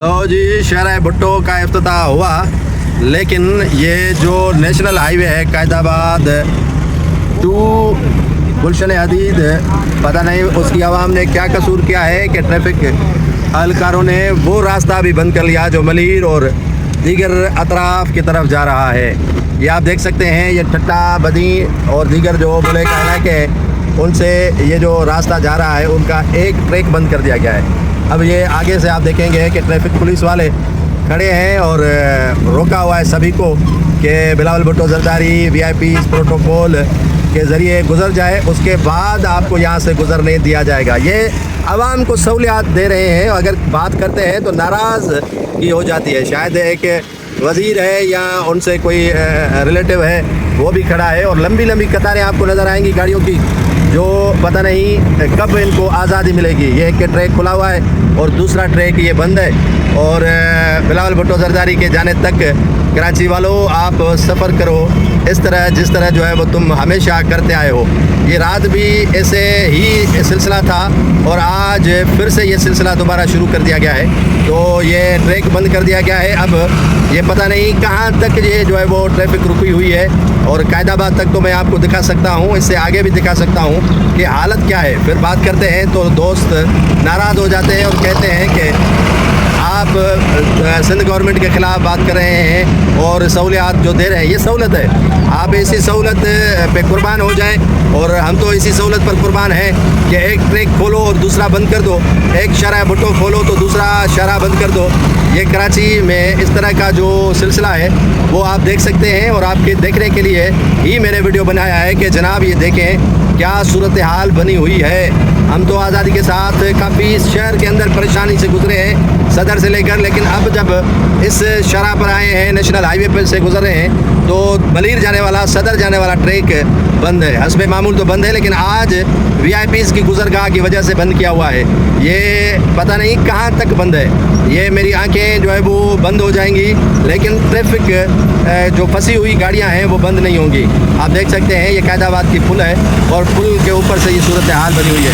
तो जी शहर भुट्टो का इफ्तिताह हुआ, लेकिन ये जो नेशनल हाईवे है कायदाबाद टू गुलशन हदीद, पता नहीं उसकी आवाम ने क्या कसूर किया है कि ट्रैफिक एहलकारों ने वो रास्ता भी बंद कर लिया जो मलीर और दीगर अतराफ़ की तरफ जा रहा है। ये आप देख सकते हैं, ये ठट्टा बदी और दीगर जो बुले का इलाके उनसे ये जो रास्ता जा रहा है उनका एक ट्रैक बंद कर दिया गया है। अब ये आगे से आप देखेंगे कि ट्रैफिक पुलिस वाले खड़े हैं और रोका हुआ है सभी को कि बिलावल भुट्टो जरदारी वीआईपी प्रोटोकॉल के ज़रिए गुजर जाए, उसके बाद आपको यहाँ से गुजरने दिया जाएगा। ये आवाम को सहूलियात दे रहे हैं। अगर बात करते हैं तो नाराज़ ही हो जाती है। शायद एक वज़ीर है या उनसे कोई रिलेटिव है वो भी खड़ा है और लंबी लंबी कतारें आपको नज़र आएंगी गाड़ियों की, जो पता नहीं कब इनको आज़ादी मिलेगी। ये एक ट्रैक खुला हुआ है और दूसरा ट्रैक ये बंद है। और बिलावल भुट्टो जरदारी के जाने तक कराची वालों आप सफ़र करो इस तरह जिस तरह जो है वो तुम हमेशा करते आए हो। ये रात भी ऐसे ही सिलसिला था और आज फिर से ये सिलसिला दोबारा शुरू कर दिया गया है। तो ये ट्रैक बंद कर दिया गया है। अब ये पता नहीं कहाँ तक ये जो है वो ट्रैफिक रुकी हुई है और कायदाबाद तक तो मैं आपको दिखा सकता हूँ, इससे आगे भी दिखा सकता हूँ कि हालत क्या है। फिर बात करते हैं तो दोस्त नाराज़ हो जाते हैं और कहते हैं कि आप सिंध गवर्नमेंट के ख़िलाफ़ बात कर रहे हैं और सहूलियात जो दे रहे हैं ये सहूलत है, आप इसी सहूलत पे कुर्बान हो जाएं। और हम तो इसी सहूलत पर कुर्बान हैं कि एक ट्रैक खोलो और दूसरा बंद कर दो, एक शरह भुट्टो खोलो तो दूसरा शरह बंद कर दो। ये कराची में इस तरह का जो सिलसिला है वो आप देख सकते हैं और आपके देखने के लिए ही मैंने वीडियो बनाया है कि जनाब ये देखें क्या सूरत हाल बनी हुई है। हम तो आज़ादी के साथ काफ़ी शहर के अंदर परेशानी से गुजरे हैं सदर से लेकर, लेकिन अब जब इस शरह पर आए हैं नेशनल हाईवे पर से गुजर रहे हैं तो मलीर जाने वाला सदर जाने वाला ट्रैक बंद है। हस्बे मामूल तो बंद है, लेकिन आज वीआईपीज़ की गुजरगाह की वजह से बंद किया हुआ है। ये पता नहीं कहाँ तक बंद है। ये मेरी आंखें जो है वो बंद हो जाएंगी, लेकिन ट्रैफिक जो फंसी हुई गाड़ियाँ हैं वो बंद नहीं होंगी। आप देख सकते हैं ये कायदाबाद की पुल है और पुल के ऊपर से ये सूरत हाल बनी हुई है।